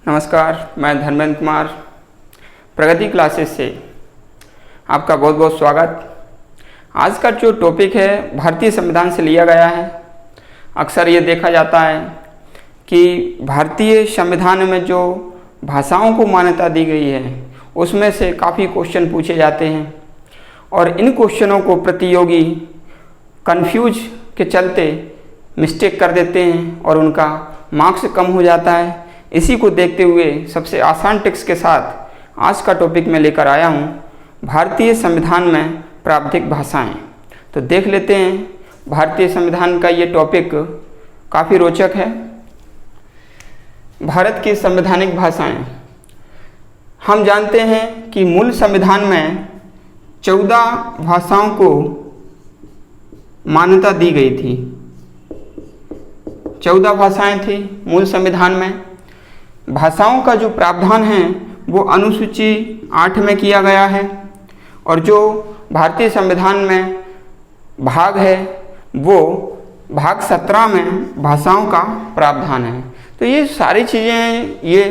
नमस्कार, मैं धर्मेंद्र कुमार प्रगति क्लासेस से आपका बहुत बहुत स्वागत। आज का जो टॉपिक है भारतीय संविधान से लिया गया है। अक्सर ये देखा जाता है कि भारतीय संविधान में जो भाषाओं को मान्यता दी गई है उसमें से काफ़ी क्वेश्चन पूछे जाते हैं और इन क्वेश्चनों को प्रतियोगी कंफ्यूज के चलते मिस्टेक कर देते हैं और उनका मार्क्स कम हो जाता है। इसी को देखते हुए सबसे आसान ट्रिक्स के साथ आज का टॉपिक मैं लेकर आया हूँ, भारतीय संविधान में प्रावधिक भाषाएं। तो देख लेते हैं भारतीय संविधान का ये टॉपिक काफ़ी रोचक है। भारत की संवैधानिक भाषाएं। हम जानते हैं कि मूल संविधान में 14 भाषाओं को मान्यता दी गई थी। 14 भाषाएं थी मूल संविधान में। भाषाओं का जो प्रावधान है वो अनुसूची 8 में किया गया है और जो भारतीय संविधान में भाग है वो भाग 17 में भाषाओं का प्रावधान है। तो ये सारी चीज़ें ये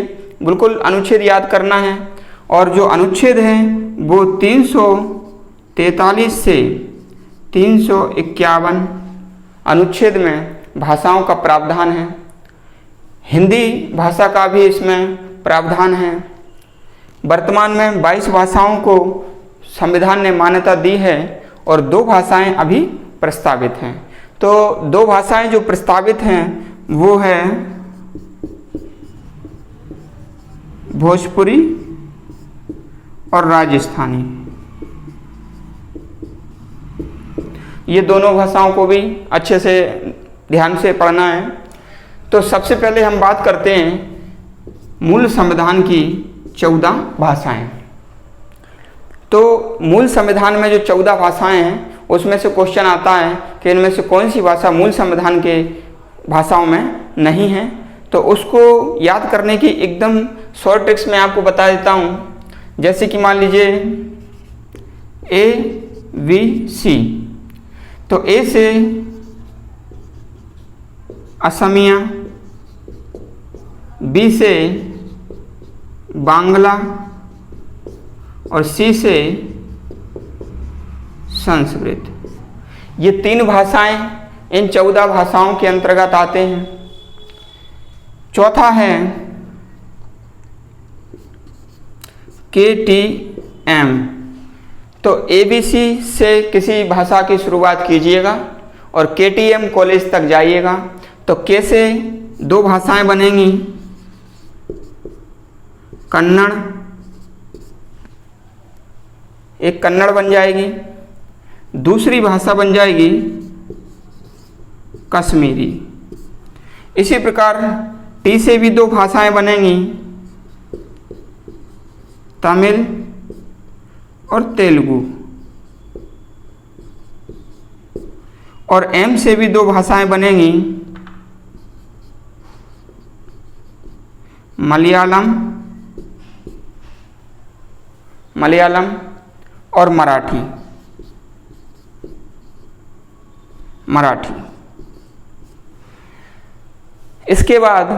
बिल्कुल अनुच्छेद याद करना है और जो अनुच्छेद है वो 343 से 351 अनुच्छेद में भाषाओं का प्रावधान है। हिंदी भाषा का भी इसमें प्रावधान है। वर्तमान में 22 भाषाओं को संविधान ने मान्यता दी है और 2 भाषाएं अभी प्रस्तावित हैं। तो 2 भाषाएं जो प्रस्तावित हैं वो है भोजपुरी और राजस्थानी। ये दोनों भाषाओं को भी अच्छे से ध्यान से पढ़ना है। तो सबसे पहले हम बात करते हैं मूल संविधान की 14 भाषाएं। तो मूल संविधान में जो 14 भाषाएं हैं उसमें से क्वेश्चन आता है कि इनमें से कौन सी भाषा मूल संविधान के भाषाओं में नहीं है। तो उसको याद करने की एकदम शॉर्ट ट्रिक्स मैं आपको बता देता हूँ। जैसे कि मान लीजिए ABC। तो ए से असमिया, बी से बांग्ला और सी से संस्कृत। ये 3 भाषाएं इन 14 भाषाओं के अंतर्गत आते हैं। चौथा है KTM। तो ABC से किसी भाषा की शुरुआत कीजिएगा और KTM कॉलेज तक जाइएगा। तो के से 2 भाषाएं बनेंगी, कन्नड़, एक कन्नड़ बन जाएगी, दूसरी भाषा बन जाएगी कश्मीरी। इसी प्रकार टी से भी 2 भाषाएं बनेंगी, तमिल और तेलुगु। और एम से भी 2 भाषाएं बनेंगी, मलयालम और मराठी। इसके बाद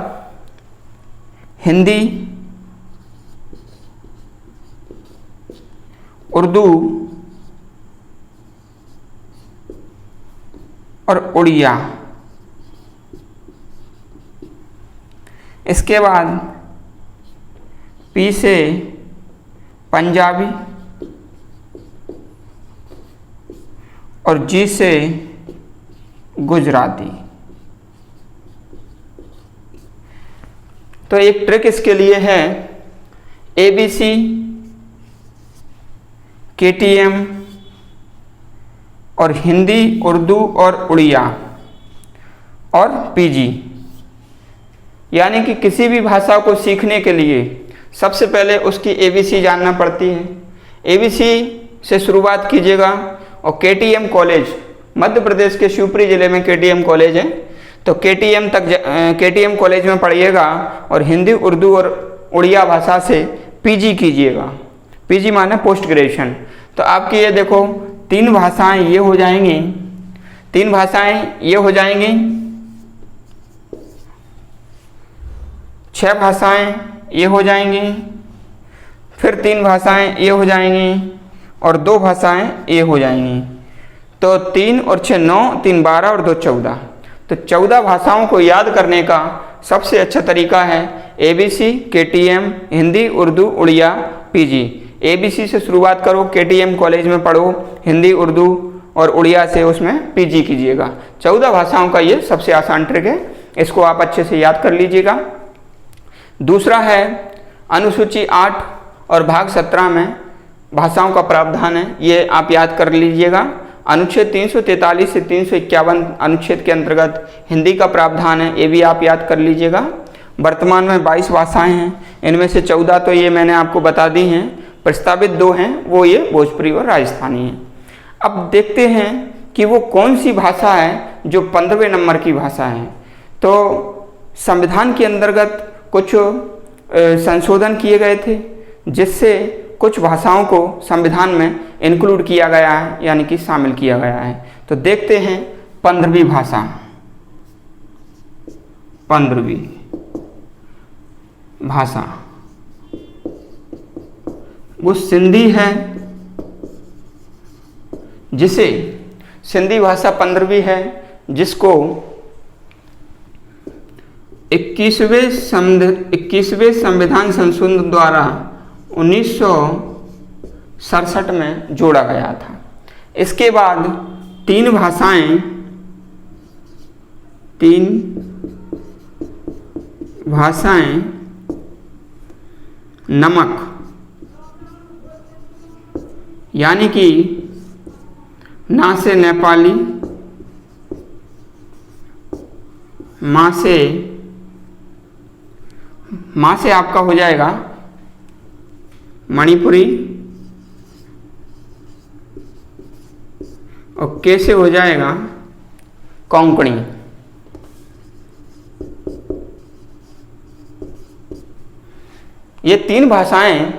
हिंदी, उर्दू और उड़िया। इसके बाद पी से पंजाबी और जी से गुजराती। तो एक ट्रिक इसके लिए है, ABC, KTM और हिंदी, उर्दू और उड़िया और PG। यानी कि किसी भी भाषा को सीखने के लिए सबसे पहले उसकी ABC जानना पड़ती है। ABC से शुरुआत कीजिएगा और KTM कॉलेज, मध्य प्रदेश के शिवपुरी जिले में KTM कॉलेज है। तो KTM कॉलेज में पढ़िएगा और हिंदी, उर्दू और उड़िया भाषा से PG कीजिएगा। PG माने पोस्ट ग्रेजुएशन। तो आपकी ये देखो 3 भाषाएं ये हो जाएंगी, 3 भाषाएं ये हो जाएंगी, 6 भाषाएं ये हो जाएंगी, फिर 3 भाषाएं ये हो जाएंगी और 2 भाषाएं ये हो जाएंगी। तो 3 और 6 9, 3 12 और 2 14। तो 14 भाषाओं को याद करने का सबसे अच्छा तरीका है ABC, KTM, Hindi, Urdu, Odia, PG। ABC से शुरुआत करो, KTM कॉलेज में पढ़ो, हिंदी, उर्दू और उड़िया से उसमें PG कीजिएगा। 14 भाषाओं का ये सबसे आसान ट्रिक है, इसको आप अच्छे से याद कर लीजिएगा। दूसरा है अनुसूची 8 और भाग 17 में भाषाओं का प्रावधान है, ये आप याद कर लीजिएगा। अनुच्छेद 343 से 351 अनुच्छेद के अंतर्गत हिंदी का प्रावधान है, ये भी आप याद कर लीजिएगा। वर्तमान में 22 भाषाएं हैं, इनमें से 14 तो ये मैंने आपको बता दी हैं, प्रस्तावित 2 हैं, वो ये भोजपुरी और राजस्थानी हैं। अब देखते हैं कि वो कौन सी भाषा है जो 15वें नंबर की भाषा है। तो संविधान के अंतर्गत कुछ संशोधन किए गए थे, जिससे कुछ भाषाओं को संविधान में इंक्लूड किया गया है, यानी कि शामिल किया गया है। तो देखते हैं 15वीं भाषा। 15वीं भाषा वो सिंधी है, जिसे सिंधी भाषा 15वीं है, जिसको 21वें संविधान संशोधन द्वारा 1967 में जोड़ा गया था। इसके बाद 3 भाषाएं नमक, यानी कि ना से नेपाली, माँ से आपका हो जाएगा मणिपुरी और के से हो जाएगा कोंकणी। ये 3 भाषाएं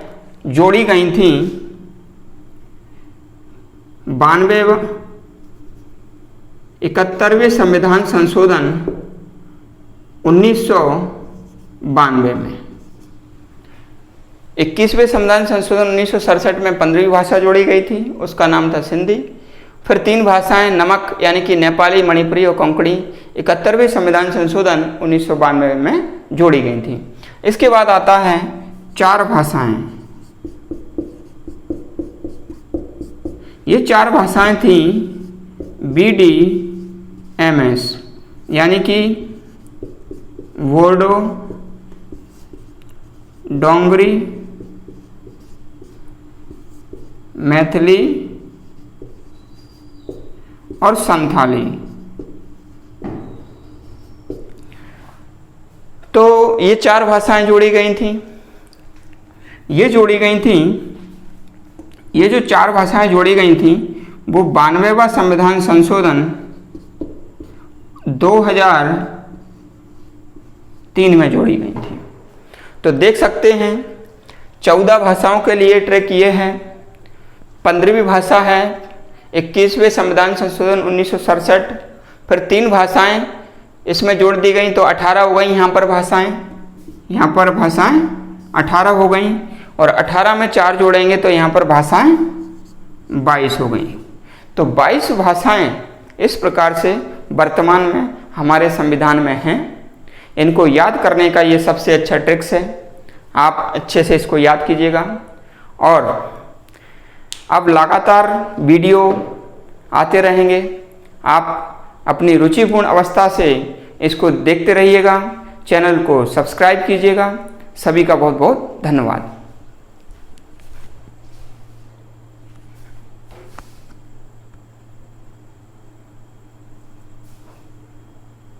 जोड़ी गई थीं 71वें संविधान संशोधन 1992 में। 21वें संविधान संशोधन 1967 में 15वीं भाषा जोड़ी गई थी, उसका नाम था सिंधी। फिर 3 भाषाएं नमक यानी कि नेपाली, मणिपुरी और कोंकणी 71वें संविधान संशोधन 1992 में जोड़ी गई थी। इसके बाद आता है 4 भाषाएं। ये 4 भाषाएं थी BDMS, यानी कि बोडो, डोंगरी, मैथिली और संथाली। तो ये 4 भाषाएं जोड़ी गई थी। ये जो 4 भाषाएं जोड़ी गई थी वो 92वां संविधान संशोधन 2003 में जोड़ी गई थी। तो देख सकते हैं 14 भाषाओं के लिए ट्रैक ये है। 15वीं भाषा है 21वें संविधान संशोधन 1967। फिर 3 भाषाएं इसमें जोड़ दी गई तो 18 हो गई। यहाँ पर भाषाएं 18 हो गई और 18 में 4 जोड़ेंगे तो यहाँ पर भाषाएं 22 हो गई। तो 22 भाषाएं इस प्रकार से वर्तमान में हमारे संविधान में हैं। इनको याद करने का ये सबसे अच्छा ट्रिक्स है, आप अच्छे से इसको याद कीजिएगा। और अब लगातार वीडियो आते रहेंगे, आप अपनी रुचिपूर्ण अवस्था से इसको देखते रहिएगा, चैनल को सब्सक्राइब कीजिएगा। सभी का बहुत बहुत धन्यवाद।